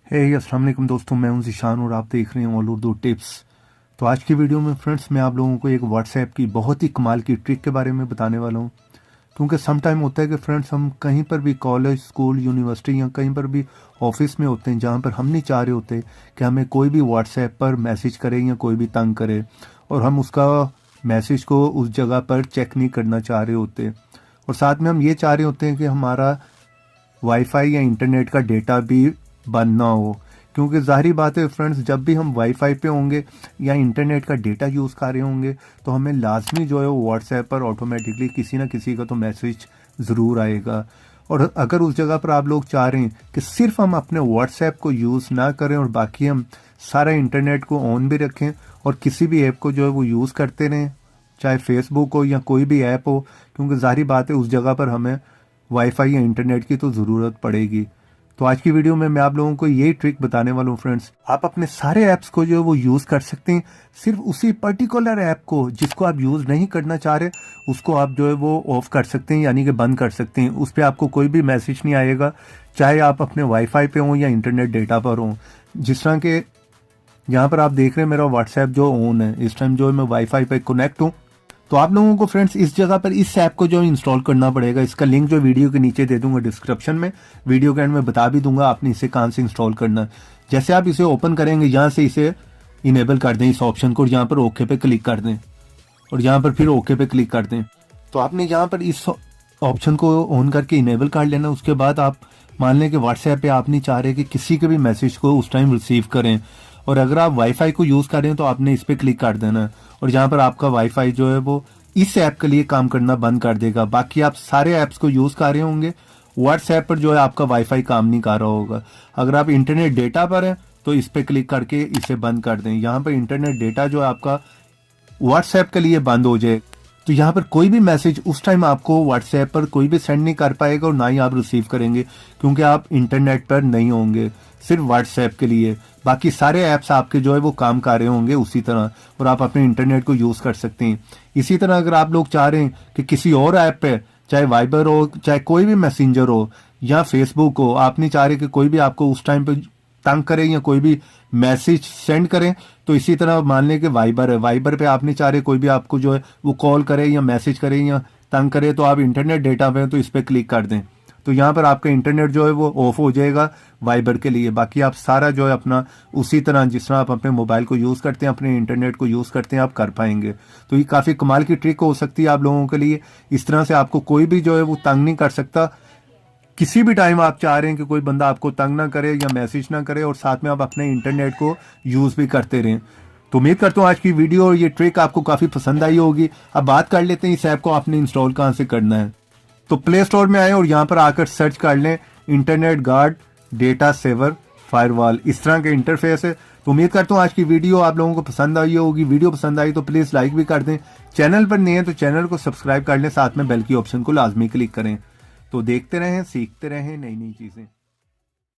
अस्सलाम वालेकुम दोस्तों, मैं हूं ज़ीशान और आप देख रहे हैं ऑल उर्दू टिप्स। तो आज की वीडियो में फ्रेंड्स मैं आप लोगों को एक व्हाट्सएप की बहुत ही कमाल की ट्रिक के बारे में बताने वाला हूं। क्योंकि सम टाइम होता है कि फ्रेंड्स हम कहीं पर भी कॉलेज, स्कूल, यूनिवर्सिटी या कहीं पर भी ऑफिस में होते हैं जहां पर हम नहीं चाह रहे होते कि हमें कोई भी व्हाट्सएप पर मैसेज करे या कोई भी तंग करे, और हम उसका मैसेज को उस जगह पर चेक नहीं करना चाह रहे होते, और साथ में हम ये चाह रहे होते हैं कि हमारा वाईफाई या इंटरनेट का डेटा भी बंद ना हो। क्योंकि ज़ाहिर बात है फ्रेंड्स, जब भी हम वाईफाई पे होंगे या इंटरनेट का डेटा यूज़ कर रहे होंगे तो हमें लाजमी जो है वो व्हाट्सएप पर ऑटोमेटिकली किसी ना किसी का तो मैसेज ज़रूर आएगा। और अगर उस जगह पर आप लोग चाह रहे हैं कि सिर्फ हम अपने व्हाट्सएप को यूज़ ना करें और बाकी हम सारा इंटरनेट को ऑन भी रखें और किसी भी ऐप को जो है वो यूज़ करते रहें, चाहे फेसबुक हो या कोई भी ऐप हो, क्योंकि ज़ाहिर बात है उस जगह पर हमें वाईफाई या इंटरनेट की तो ज़रूरत पड़ेगी। तो आज की वीडियो में मैं आप लोगों को यही ट्रिक बताने वाला हूँ फ्रेंड्स। आप अपने सारे ऐप्स को जो है वो यूज़ कर सकते हैं, सिर्फ उसी पर्टिकुलर ऐप को जिसको आप यूज़ नहीं करना चाह रहे उसको आप जो है वो ऑफ कर सकते हैं, यानी कि बंद कर सकते हैं। उस पर आपको कोई भी मैसेज नहीं आएगा, चाहे आप अपने वाईफाई पे हों या इंटरनेट डेटा पर हों। जिस तरह के यहाँ पर आप देख रहे हैं मेरा व्हाट्सएप जो ऑन है, इस टाइम जो है मैं वाईफाई पे कनेक्ट हूँ। तो आप लोगों को फ्रेंड्स इस जगह पर इस ऐप को जो इंस्टॉल करना पड़ेगा। इसका लिंक जो वीडियो के नीचे दे दूंगा डिस्क्रिप्शन में, वीडियो के एंड में बता भी दूंगा आपने इसे कहाँ से इंस्टॉल करना है। जैसे आप इसे ओपन करेंगे, यहाँ से इसे इनेबल कर दें इस ऑप्शन को, और यहाँ पर ओके पे क्लिक कर दें और यहाँ पर फिर ओके पे क्लिक कर दें। तो आपने यहाँ पर इस ऑप्शन को ऑन करके इनेबल कर लेना। उसके बाद आप मान लें कि व्हाट्सएप पे आप नहीं चाह रहे कि किसी के भी मैसेज को उस टाइम रिसीव करें, और अगर आप वाईफाई को यूज़ कर रहे हैं तो आपने इस पर क्लिक कर देना है, और यहाँ पर आपका वाईफाई जो है वो इस ऐप के लिए काम करना बंद कर देगा। बाकी आप सारे ऐप्स को यूज़ कर रहे होंगे, व्हाट्सएप पर जो है आपका वाईफाई काम नहीं कर रहा होगा। अगर आप इंटरनेट डेटा पर हैं तो इस पर क्लिक करके इसे बंद कर दें। यहाँ पर इंटरनेट डेटा जो है आपका व्हाट्सएप के लिए बंद हो जाए, तो यहाँ पर कोई भी मैसेज उस टाइम आपको व्हाट्सएप पर कोई भी सेंड नहीं कर पाएगा और ना ही आप रिसीव करेंगे, क्योंकि आप इंटरनेट पर नहीं होंगे, सिर्फ व्हाट्सएप के लिए। बाकी सारे ऐप्स आपके जो है वो काम कर रहे होंगे उसी तरह, और आप अपने इंटरनेट को यूज़ कर सकते हैं। इसी तरह अगर आप लोग चाह रहे हैं कि किसी और ऐप पे, चाहे वाइबर हो, चाहे कोई भी मैसेंजर हो या फेसबुक हो, आप नहीं चाह रहे कि कोई भी आपको उस टाइम पे तंग करें या कोई भी मैसेज सेंड करें, तो इसी तरह मान लें कि वाइबर है, वाइबर पे आप नहीं चाह रहे कोई भी आपको जो है वो कॉल करे या मैसेज करे या तंग करे, तो आप इंटरनेट डेटा पे तो इस पर क्लिक कर दें। तो यहाँ पर आपका इंटरनेट जो है वो ऑफ हो जाएगा वाइबर के लिए। बाकी आप सारा जो है अपना उसी तरह जिस तरह आप अपने मोबाइल को यूज़ करते हैं, अपने इंटरनेट को यूज़ करते हैं, आप कर पाएंगे। तो ये काफ़ी कमाल की ट्रिक हो सकती है आप लोगों के लिए। इस तरह से आपको कोई भी जो है वो तंग नहीं कर सकता। किसी भी टाइम आप चाह रहे हैं कि कोई बंदा आपको तंग ना करे या मैसेज ना करे, और साथ में आप अपने इंटरनेट को यूज़ भी करते रहें। तो उम्मीद करता हूँ आज की वीडियो और ये ट्रिक आपको काफ़ी पसंद आई होगी। अब बात कर लेते हैं इस ऐप को आपने इंस्टॉल कहाँ से करना है। तो प्ले स्टोर में आए और यहाँ पर आकर सर्च कर लें internet guard data saver firewall, इस तरह के इंटरफेस है। तो उम्मीद करता हूँ आज की वीडियो आप लोगों को पसंद आई होगी। वीडियो पसंद आई तो प्लीज़ लाइक भी कर दें, चैनल पर नए हैं तो चैनल को सब्सक्राइब कर लें, साथ में बेल की ऑप्शन को लाजमी क्लिक करें। तो देखते रहें, सीखते रहें नई नई चीज़ें।